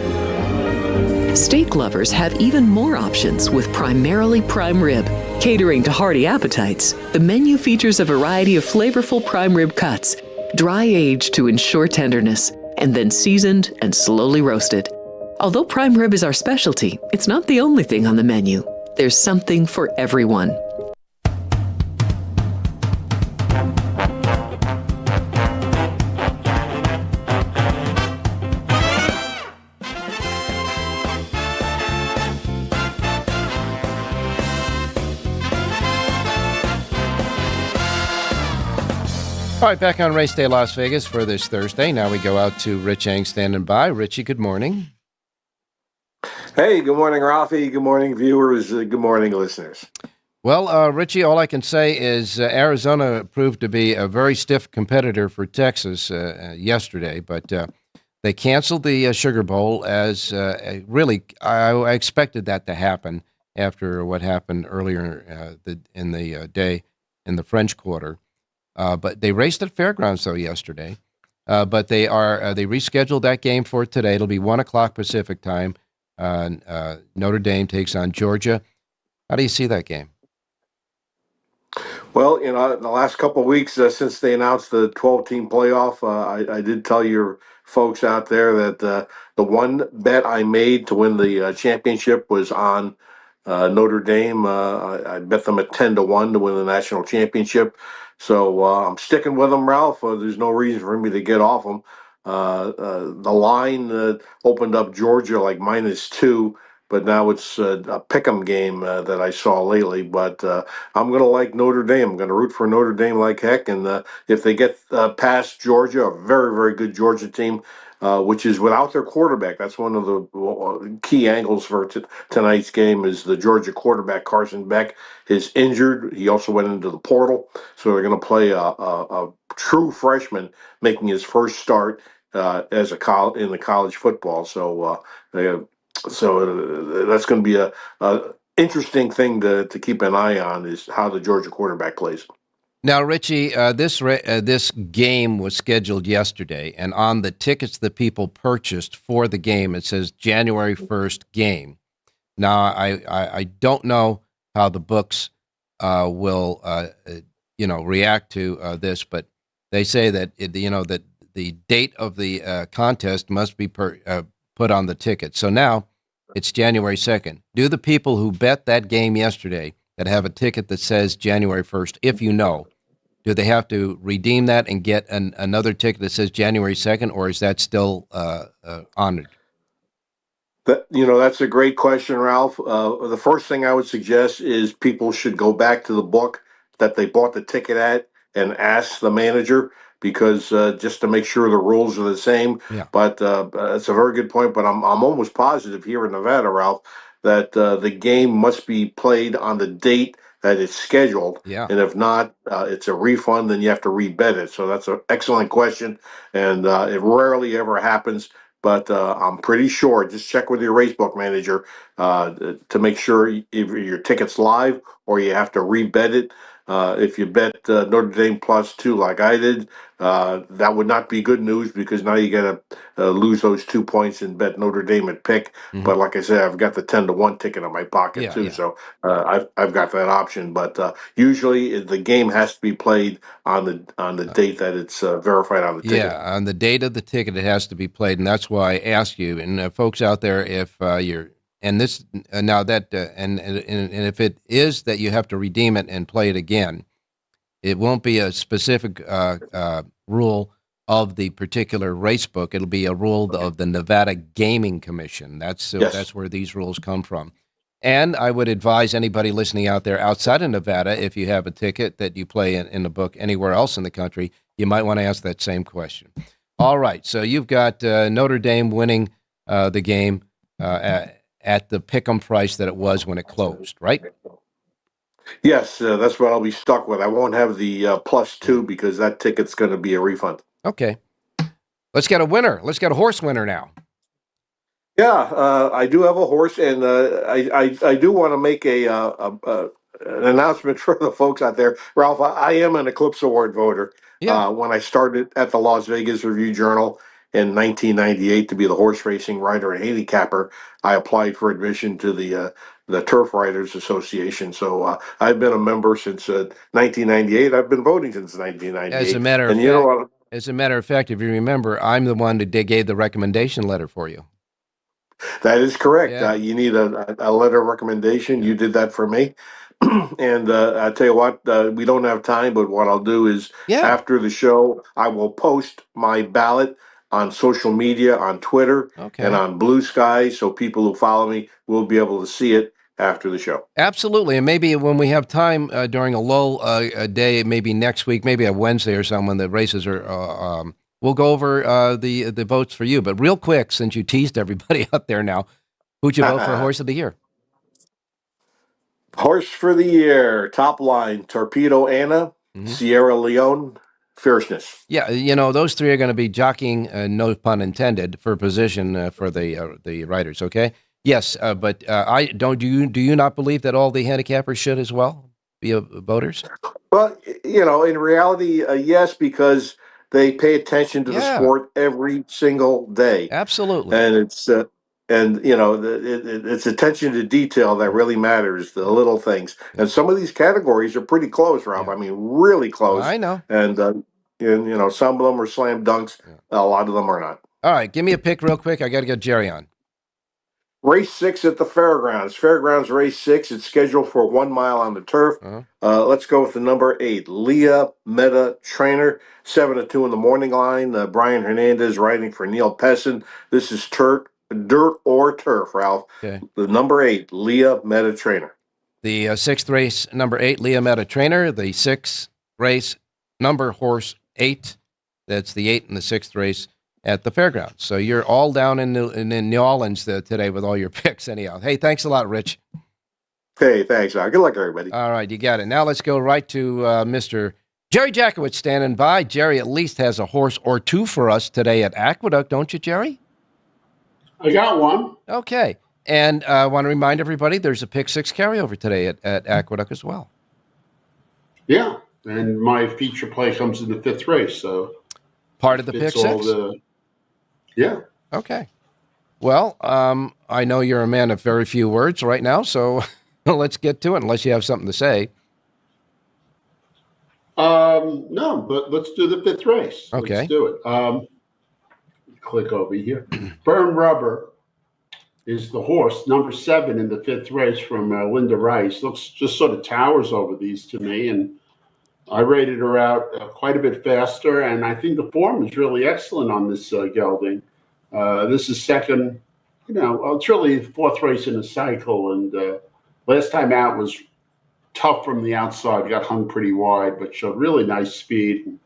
Steak lovers have even more options with primarily prime rib. Catering to hearty appetites, the menu features a variety of flavorful prime rib cuts, dry-aged to ensure tenderness, and then seasoned and slowly roasted. Although prime rib is our specialty, it's not the only thing on the menu. There's something for everyone. All right, back on Race Day Las Vegas for this Thursday. Now we go out to Rich Eng standing by. Richie, good morning. Hey, good morning, Ralphie. Good morning, viewers. Good morning, listeners. Well, Richie, all I can say is Arizona proved to be a very stiff competitor for Texas yesterday, but they canceled the Sugar Bowl as really I expected that to happen after what happened earlier in the day in the French Quarter. But they raced at Fairgrounds, though, yesterday. But they rescheduled that game for today. It'll be 1 o'clock Pacific time. Notre Dame takes on Georgia. How do you see that game? Well, in the last couple of weeks since they announced the 12-team playoff, I did tell your folks out there that the one bet I made to win the championship was on Notre Dame. I bet them at 10-1 to win the national championship. So I'm sticking with them, Ralph. There's no reason for me to get off them. The line opened up Georgia like -2, but now it's a pick'em game that I saw lately. But I'm going to like Notre Dame. I'm going to root for Notre Dame like heck. And if they get past Georgia, a very, very good Georgia team, which is without their quarterback. That's one of the key angles for tonight's game is the Georgia quarterback, Carson Beck, is injured. He also went into the portal. So they're going to play a true freshman making his first start in the college football. So that's going to be a interesting thing to keep an eye on is how the Georgia quarterback plays. Now, Richie, this game was scheduled yesterday, and on the tickets that people purchased for the game, it says January 1st game. Now, I don't know how the books will react to this, but they say that that the date of the contest must be put on the ticket. So now it's January 2nd. Do the people who bet that game yesterday that have a ticket that says January 1st, if you know, do they have to redeem that and get another ticket that says January 2nd, or is that still honored? That's a great question, Ralph. The first thing I would suggest is people should go back to the book that they bought the ticket at and ask the manager, because just to make sure the rules are the same. Yeah. But it's a very good point. But I'm almost positive here in Nevada, Ralph, that the game must be played on the date that it's scheduled. Yeah. And if not, it's a refund, then you have to rebet it. So that's an excellent question. And it rarely ever happens. But I'm pretty sure, just check with your racebook manager to make sure if your ticket's live or you have to rebet it. If you bet Notre Dame +2 like I did, that would not be good news because now you got to lose those 2 points and bet Notre Dame at pick. But like I said, I've got the 10-1 ticket in my pocket too, so I've got that option. But usually the game has to be played on the date that it's verified on the ticket. Yeah, on the date of the ticket, it has to be played, and that's why I ask you. And folks out there, if you're and this now that and if it is that you have to redeem it and play it again, it won't be a specific rule of the particular race book. It'll be a rule of the Nevada Gaming Commission. That's where these rules come from. And I would advise anybody listening out there outside of Nevada, if you have a ticket that you play in the book anywhere else in the country, you might want to ask that same question. All right, so you've got Notre Dame winning the game at the pick'em price that it was when it closed, right? Yes, that's what I'll be stuck with. I won't have the +2 because that ticket's going to be a refund. Okay. Let's get a winner. Let's get a horse winner now. Yeah, I do have a horse, and I do want to make an announcement for the folks out there. Ralph, I am an Eclipse Award voter. Yeah. When I started at the Las Vegas Review-Journal in 1998 to be the horse racing writer and handicapper, I applied for admission to the Turf Writers Association. So I've been a member since 1998. I've been voting since 1998. As a matter of fact, as a matter of fact, if you remember, I'm the one that gave the recommendation letter for you. That is correct. Yeah. You need a letter of recommendation. You did that for me. And I tell you what, we don't have time, but what I'll do is after the show, I will post my ballot on social media, on Twitter, and on Blue Sky, so people who follow me will be able to see it after the show. Absolutely. And maybe when we have time during a lull day, maybe next week, maybe a Wednesday or something, when the races are we'll go over the votes for you. But real quick, since you teased everybody out there now, who'd you vote for Horse of the Year? Horse for the Year, top line, Torpedo Anna, Sierra Leone, Fierceness. Yeah, those three are going to be jockeying, no pun intended, for position for the riders, okay? Yes, but do you not believe that all the handicappers should as well be voters? Well, in reality, yes, because they pay attention to the sport every single day. Absolutely. And it's it's attention to detail that really matters, the little things. And some of these categories are pretty close, Ralph. I mean, really close. I know. And some of them are slam dunks. A lot of them are not. All right, give me a pick real quick. I got to get Jerry on. Race 6 at the Fairgrounds. Fairgrounds race 6. It's scheduled for 1 mile on the turf. Let's go with the number 8, Leah Meta Trainer, 7-2 in the morning line. Brian Hernandez riding for Neil Pessin. This is dirt or turf, Ralph. Okay. The number 8, Leah Meta Trainer. The 6th race, number 8, Leah Meta Trainer. The 6th race, number horse 8. That's the 8 in the 6th race at the Fairgrounds. So you're all down in New Orleans today with all your picks anyhow. Hey, thanks a lot, Rich. Hey, thanks. Good luck, everybody. All right, you got it. Now let's go right to Mr. Jerry Jackowitz standing by. Jerry at least has a horse or two for us today at Aqueduct, don't you, Jerry? I got one. Okay. And I want to remind everybody there's a pick 6 carryover today at Aqueduct as well. Yeah, and my feature play comes in the 5th race, so part of the pick 6? Yeah. Okay. Well, I know you're a man of very few words right now, so let's get to it, unless you have something to say. No, but let's do the 5th race. Okay. Let's do it. Click over here. Burn Rubber is the horse, number 7 in the 5th race from Linda Rice. Looks just sort of towers over these to me, and I rated her out quite a bit faster, and I think the form is really excellent on this gelding. This is second, it's really the 4th race in a cycle, and last time out was tough from the outside. Got hung pretty wide, but showed really nice speed.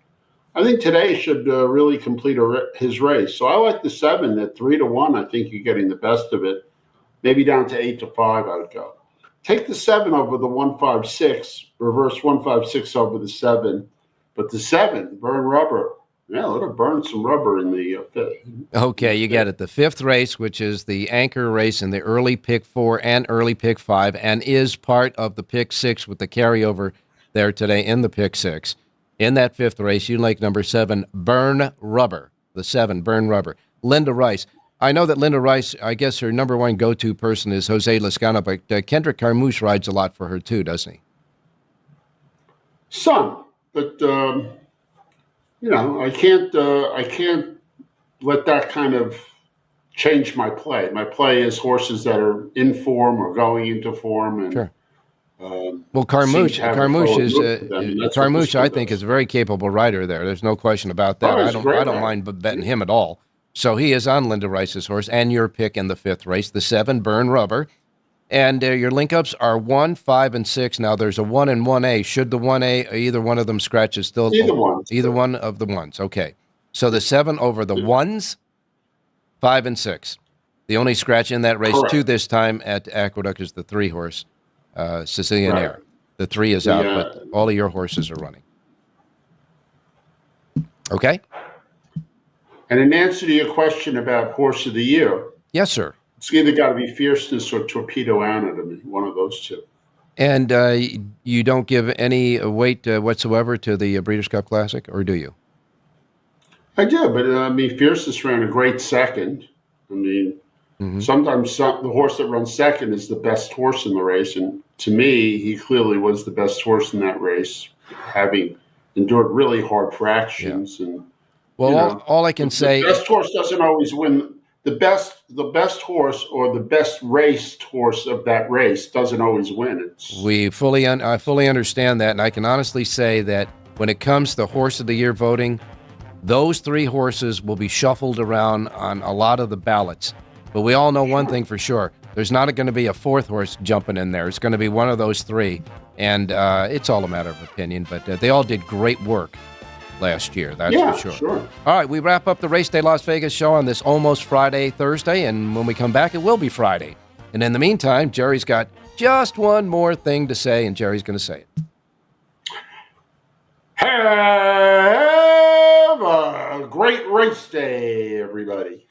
I think today should really complete his race. So I like the 7 at 3-1. I think you're getting the best of it. Maybe down to 8-5, I would go. Take the 7 over the 156, reverse 156 over the 7. But the 7, Burn Rubber. Yeah, let her burn some rubber in the 5th. Okay, you got it. The 5th race, which is the anchor race in the early pick 4 and early pick 5, and is part of the pick 6 with the carryover there today in the pick six. In that fifth race, you like number 7, Burn Rubber. The 7, Burn Rubber. Linda Rice. I know that Linda Rice, I guess her number one go-to person is Jose Lascano, but Kendrick Carmouche rides a lot for her too, doesn't he? Some, but I can't let that kind of change my play. My play is horses that are in form or going into form, and sure. Well, Carmouche, I think, is a very capable rider there. There's no question about that. I don't mind betting him at all. So he is on Linda Rice's horse, and your pick in the fifth race, the 7, Burn Rubber. And your link-ups are 1, 5, and 6. Now, there's a 1 and 1A. Should the 1A, either one of them scratch, is still... Either one of the ones. Okay. So the 7 over the 1s, 5, and 6. The only scratch in that race, Correct. 2 this time at Aqueduct, is the 3 horse, Sicilian Right. Air. The 3 is out, but all of your horses are running. Okay? And in answer to your question about horse of the year, yes, sir. It's either got to be Fierceness or Torpedo Anatomy, one of those two. And you don't give any weight whatsoever to the Breeders' Cup Classic, or do you? I do, but Fierceness ran a great second. Sometimes the horse that runs second is the best horse in the race, and to me, he clearly was the best horse in that race, having endured really hard fractions. And all I can say, the best horse doesn't always win. The best horse or the best raced horse of that race doesn't always win. I fully understand that, and I can honestly say that when it comes to Horse of the Year voting, those 3 horses will be shuffled around on a lot of the ballots. But we all know one thing for sure. There's not going to be a 4th horse jumping in there. It's going to be one of those 3. And it's all a matter of opinion. But they all did great work last year. That's for sure. All right, we wrap up the Race Day Las Vegas show on this almost Friday, Thursday. And when we come back, it will be Friday. And in the meantime, Jerry's got just one more thing to say, and Jerry's going to say it. Have a great race day, everybody.